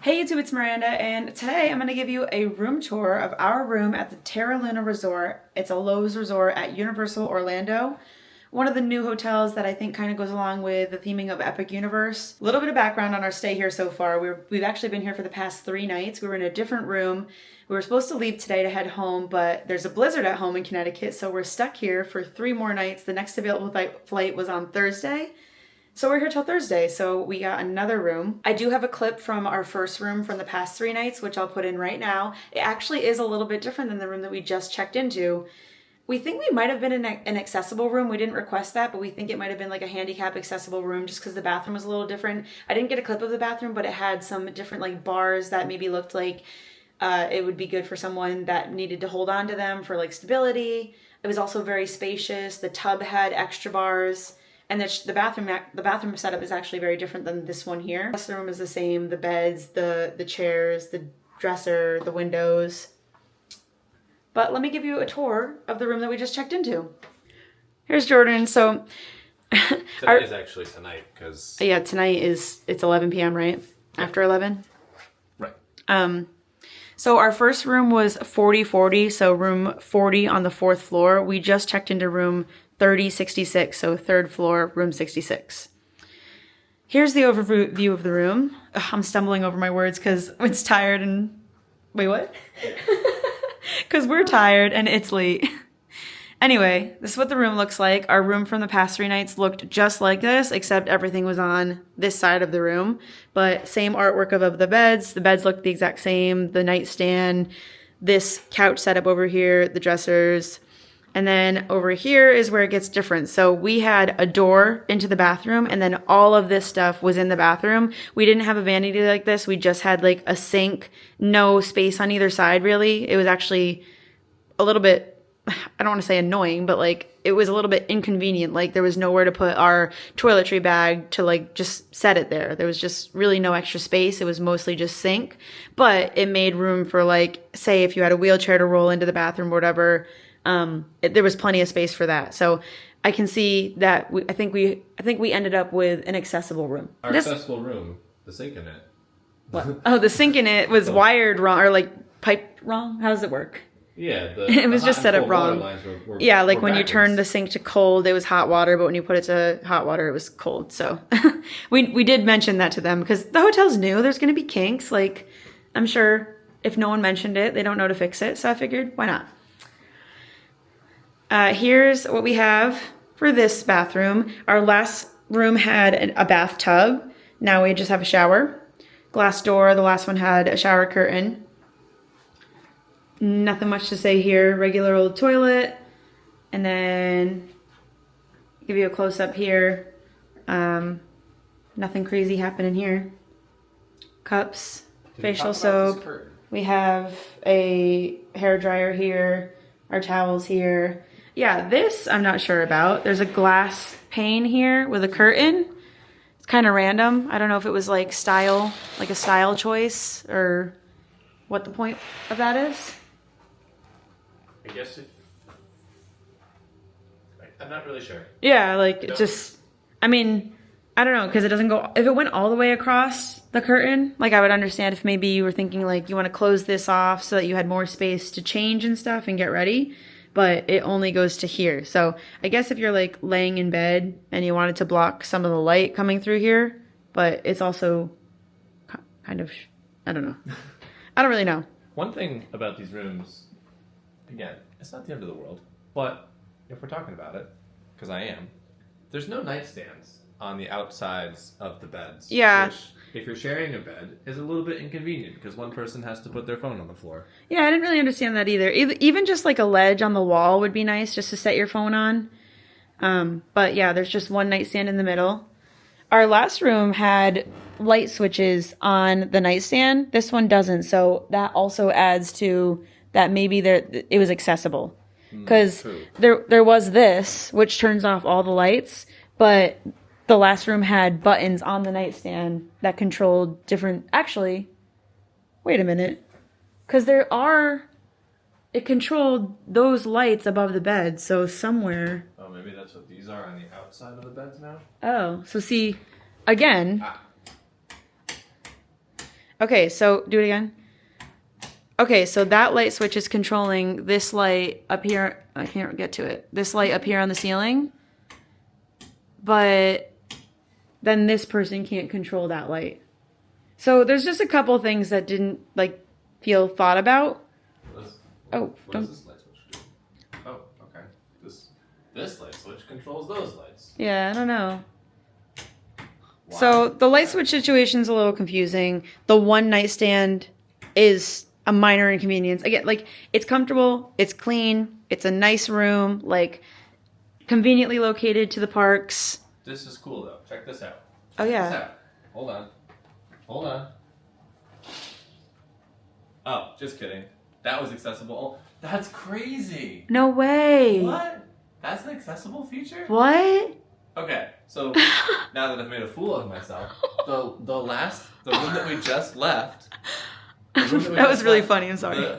Hey YouTube, it's Miranda, and today I'm going to give you a room tour of our room at the Terra Luna Resort. It's a Lowe's resort at Universal Orlando. One of the new hotels that I think kind of goes along with the theming of Epic Universe. A little bit of background on our stay here so far. We've actually been here for the past 3 nights. We were in a different room. We were supposed to leave today to head home, but there's a blizzard at home in Connecticut, so we're stuck here for 3 more nights. The next available flight was on Thursday. So we're here till Thursday, so we got another room. I do have a clip from our first room from the past 3 nights, which I'll put in right now. It actually is a little bit different than the room that we just checked into. We think we might have been in an accessible room. We didn't request that, but we think it might have been like a handicap accessible room just because the bathroom was a little different. I didn't get a clip of the bathroom, but it had some different like bars that maybe looked like it would be good for someone that needed to hold on to them for like stability. It was also very spacious. The tub had extra bars. And the bathroom setup is actually very different than this one here. The rest of the room is the same. The beds, the chairs, the dresser, the windows. But let me give you a tour of the room that we just checked into. Here's Jordan. So Today is actually tonight because yeah, tonight it's 11 p.m. right? After 11. Right. So our first room was 4040, so room 40 on the 4th floor. We just checked into room 3066, so 3rd floor, room 66. Here's the overview of the room. Ugh, I'm stumbling over my words because it's tired and... Wait, what? Because we're tired and it's late. Anyway, this is what the room looks like. Our room from the past 3 nights looked just like this, except everything was on this side of the room. But same artwork of the beds. The beds looked the exact same. The nightstand, this couch setup over here, the dressers. And then over here is where it gets different. So we had a door into the bathroom, and then all of this stuff was in the bathroom. We didn't have a vanity like this. We just had like a sink, no space on either side really. It was actually a little bit, I don't want to say annoying, but like it was a little bit inconvenient. Like there was nowhere to put our toiletry bag to like just set it there. There was just really no extra space. It was mostly just sink, but it made room for like, say if you had a wheelchair to roll into the bathroom or whatever, there was plenty of space for that. So I can see that I think we ended up with an accessible room. Our accessible room, the sink in it. What? Oh, the sink in it was wired wrong or like piped wrong. How does it work? Yeah, it was just set up wrong. Yeah, like when backwards. you turned the sink to cold, it was hot water, but when you put it to hot water, it was cold. So we did mention that to them because the hotel's new. There's going to be kinks. Like I'm sure if no one mentioned it, they don't know to fix it. So I figured, why not? Here's what we have for this bathroom. Our last room had a bathtub. Now we just have a shower. Glass door, the last one had a shower curtain. Nothing much to say here. Regular old toilet. And then give you a close up here. Nothing crazy happening here. Cups, facial soap. We have a hair dryer here. Our towels here. Yeah, this I'm not sure about. There's a glass pane here with a curtain. It's kind of random. I don't know if it was like a style choice or what the point of that is. I guess I'm not really sure. Yeah, like it just, I mean, I don't know, because it doesn't go, if it went all the way across the curtain, like I would understand if maybe you were thinking like you want to close this off so that you had more space to change and stuff and get ready. But it only goes to here. So I guess if you're like laying in bed and you wanted to block some of the light coming through here, but it's also kind of, I don't know. I don't really know. One thing about these rooms, again, it's not the end of the world, but if we're talking about it, because I am, there's no nightstands on the outsides of the beds. Yeah. Which, if you're sharing a bed, is a little bit inconvenient because one person has to put their phone on the floor. Yeah, I didn't really understand that either. Even just like a ledge on the wall would be nice just to set your phone on. But yeah, there's just one nightstand in the middle. Our last room had light switches on the nightstand. This one doesn't. So that also adds to that maybe it was accessible. Because there was this, which turns off all the lights, but the last room had buttons on the nightstand that controlled different... Actually, wait a minute. Because it controlled those lights above the bed, so somewhere... Oh, maybe that's what these are on the outside of the beds now? Oh, so see, again... Okay, so do it again. Okay, so that light switch is controlling this light up here. I can't get to it. This light up here on the ceiling. But then this person can't control that light. So there's just a couple things that didn't like feel thought about. What Don't. does this light switch do? Oh, okay. This light switch controls those lights. Yeah, I don't know. Why? So the light switch situation's a little confusing. The one nightstand is a minor inconvenience. Again, like it's comfortable, it's clean, it's a nice room, like conveniently located to the parks. This is cool though. Check this out. Oh Check yeah. this out. Hold on. Oh, just kidding. That was accessible. Oh, that's crazy. No way. What? That's an accessible feature? What? Okay, so now that I've made a fool of myself, the room that we just left. That was really funny. I'm sorry.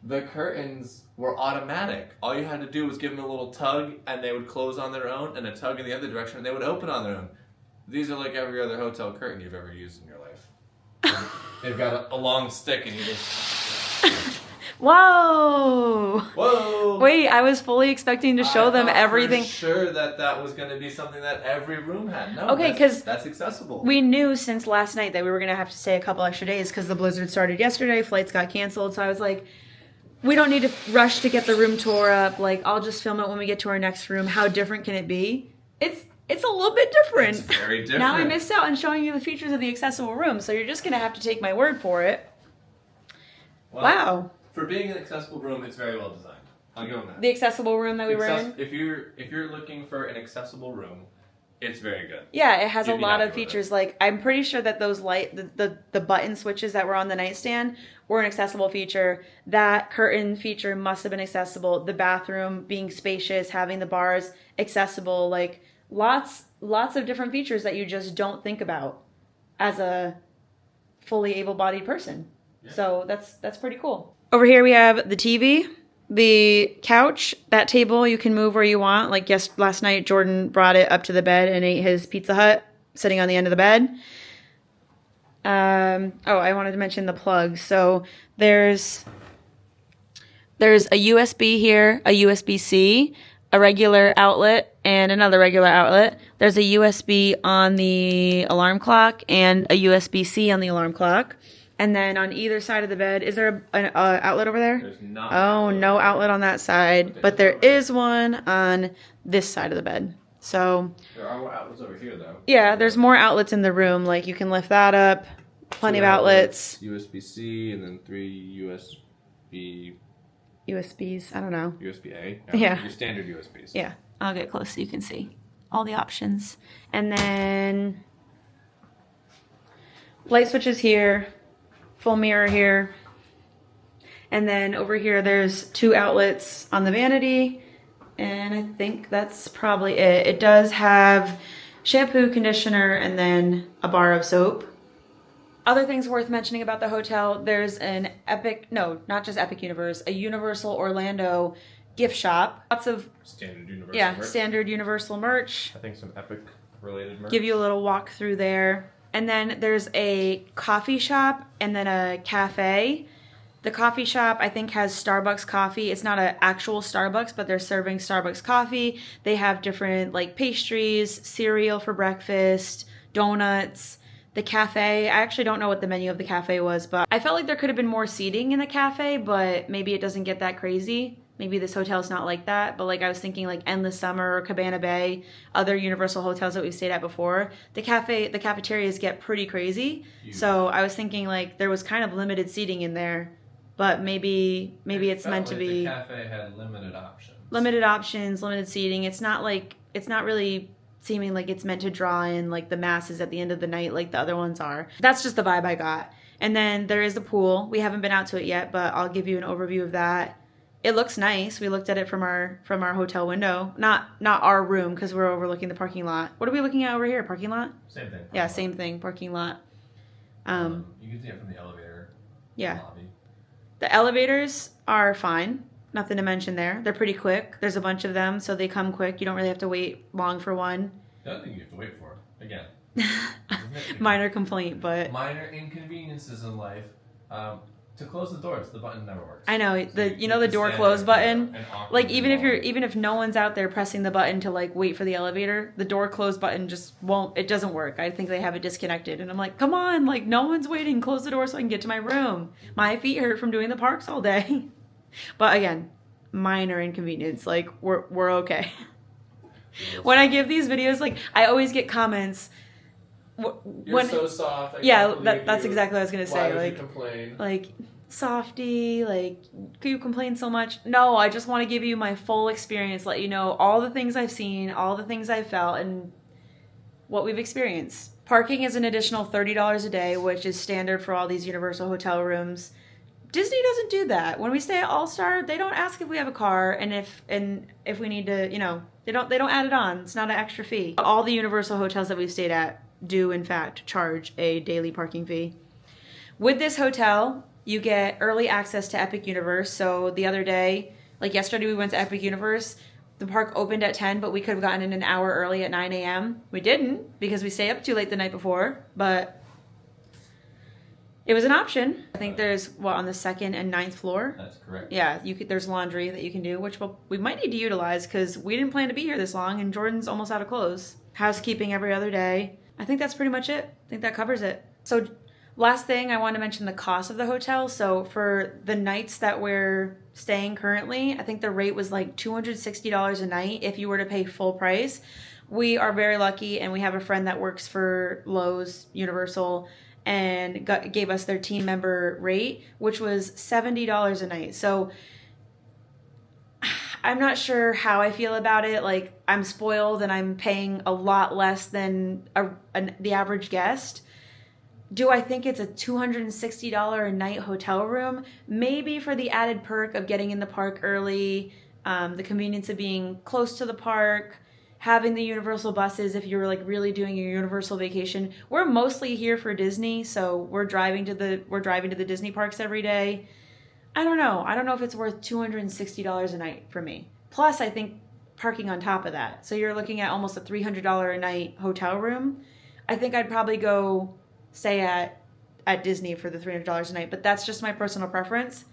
The curtains were automatic. All you had to do was give them a little tug, and they would close on their own, and a tug in the other direction, and they would open on their own. These are like every other hotel curtain you've ever used in your life. They've got a long stick, and you just... Whoa! Whoa! Wait, I was fully expecting to show them everything. For sure that was going to be something that every room had. No, Okay, because that's accessible. We knew since last night that we were going to have to stay a couple extra days because the blizzard started yesterday. Flights got canceled, so I was like, we don't need to rush to get the room tour up. Like, I'll just film it when we get to our next room. How different can it be? It's a little bit different. It's very different. Now I missed out on showing you the features of the accessible room, so you're just going to have to take my word for it. Well, Wow. For being an accessible room, it's very well designed. I'll give them that. The accessible room that we were in? If you're looking for an accessible room, it's very good. Yeah, it has a You'd be lot happy of with features. Like, I'm pretty sure that those the button switches that were on the nightstand were an accessible feature. That curtain feature must have been accessible. The bathroom being spacious, having the bars accessible, like lots of different features that you just don't think about as a fully able-bodied person. Yeah. So that's pretty cool. Over here we have the TV, the couch, that table you can move where you want. Like last night, Jordan brought it up to the bed and ate his Pizza Hut sitting on the end of the bed. I wanted to mention the plugs. So there's a USB here, a USB-C, a regular outlet, and another regular outlet. There's a USB on the alarm clock and a USB-C on the alarm clock. And then on either side of the bed, is there an outlet over there? There's not. Oh, no outlet on that side. But there is one on this side of the bed. So there are outlets over here, though. Yeah, there's more outlets in the room. Like, you can lift that up. Plenty of outlets. USB-C and then 3 USBs. I don't know. USB-A? Yeah. Your standard USBs. Yeah. I'll get close so you can see all the options. And then light switches here. Full mirror here. And then over here there's 2 outlets on the vanity. And I think that's probably it. It does have shampoo, conditioner, and then a bar of soap. Other things worth mentioning about the hotel, there's an not just Epic Universe, a Universal Orlando gift shop. Lots of standard Universal merch. Standard Universal merch. I think some Epic related merch. Give you a little walk through there. And then there's a coffee shop and then a cafe. The coffee shop, I think, has Starbucks coffee. It's not an actual Starbucks, but they're serving Starbucks coffee. They have different, like, pastries, cereal for breakfast, donuts. The cafe, I actually don't know what the menu of the cafe was, but I felt like there could have been more seating in the cafe, but maybe it doesn't get that crazy. Maybe this hotel's not like that, but like I was thinking like Endless Summer or Cabana Bay, other Universal hotels that we've stayed at before, the cafeterias get pretty crazy. Huge. So I was thinking like there was kind of limited seating in there, but maybe it's meant to be. The cafe had limited options. Limited options, limited seating. It's not really seeming like it's meant to draw in like the masses at the end of the night like the other ones are. That's just the vibe I got. And then there is the pool. We haven't been out to it yet, but I'll give you an overview of that. It looks nice. We looked at it from our hotel window. Not our room because we're overlooking the parking lot. What are we looking at over here? Parking lot? Same thing. Yeah, same thing. Parking lot. You can see it from the elevator. Yeah. Lobby. The elevators are fine. Nothing to mention there. They're pretty quick. There's a bunch of them, so they come quick. You don't really have to wait long for one. The other thing you have to wait for, again, Minor complaint, but minor inconveniences in life. To close the doors, the button never works. I know So the door close button. Like even if if no one's out there pressing the button to like wait for the elevator, the door close button just won't. It doesn't work. I think they have it disconnected, and I'm like, come on, like no one's waiting. Close the door so I can get to my room. My feet hurt from doing the parks all day. But again, minor inconvenience. Like we're okay. When I give these videos, like I always get comments. You're so soft. That's exactly what I was gonna say. Why would like, you complain? like softy, like could you complain so much? No, I just want to give you my full experience, let you know all the things I've seen, all the things I've felt, and what we've experienced. Parking is an additional $30 a day, which is standard for all these Universal hotel rooms. Disney doesn't do that. When we stay at All Star, they don't ask if we have a car, and if we need to, they don't add it on. It's not an extra fee. All the Universal hotels that we've stayed at do in fact charge a daily parking fee. With this hotel, you get early access to Epic Universe. So the other day, like yesterday, we went to Epic Universe. The park opened at 10, but we could have gotten in an hour early at 9 a.m. We didn't because we stayed up too late the night before, but it was an option. I think there's on the second and 9th floor. That's correct. Yeah, there's laundry that you can do, which we might need to utilize because we didn't plan to be here this long, and Jordan's almost out of clothes. Housekeeping every other day. I think that's pretty much it. I think that covers it. So last thing, I want to mention the cost of the hotel. So for the nights that we're staying currently, I think the rate was like $260 a night if you were to pay full price. We are very lucky, and we have a friend that works for Lowe's Universal and gave us their team member rate, which was $70 a night. So I'm not sure how I feel about it. Like, I'm spoiled and I'm paying a lot less than the average guest. Do I think it's a $260 a night hotel room? Maybe for the added perk of getting in the park early, the convenience of being close to the park, having the Universal buses if you're like really doing your Universal vacation. We're mostly here for Disney, so we're driving to the Disney parks every day. I don't know. I don't know if it's worth $260 a night for me. Plus, I think parking on top of that. So you're looking at almost a $300 a night hotel room. I think I'd probably go stay at Disney for the $300 a night, but that's just my personal preference.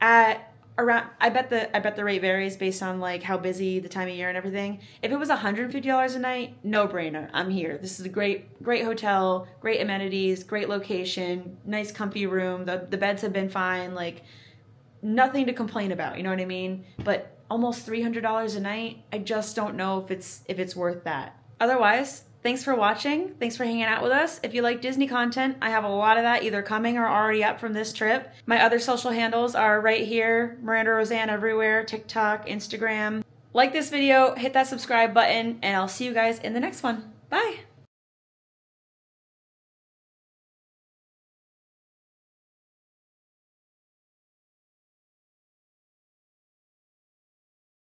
I bet the rate varies based on like how busy the time of year and everything. If it was $150 a night, no brainer. I'm here. This is a great hotel, great amenities, great location, nice comfy room. The beds have been fine. Like, nothing to complain about, you know what I mean? But almost $300 a night, I just don't know if it's worth that. Otherwise, thanks for watching. Thanks for hanging out with us. If you like Disney content, I have a lot of that either coming or already up from this trip. My other social handles are right here, Miranda Roseanne everywhere, TikTok, Instagram. Like this video, hit that subscribe button, and I'll see you guys in the next one. Bye!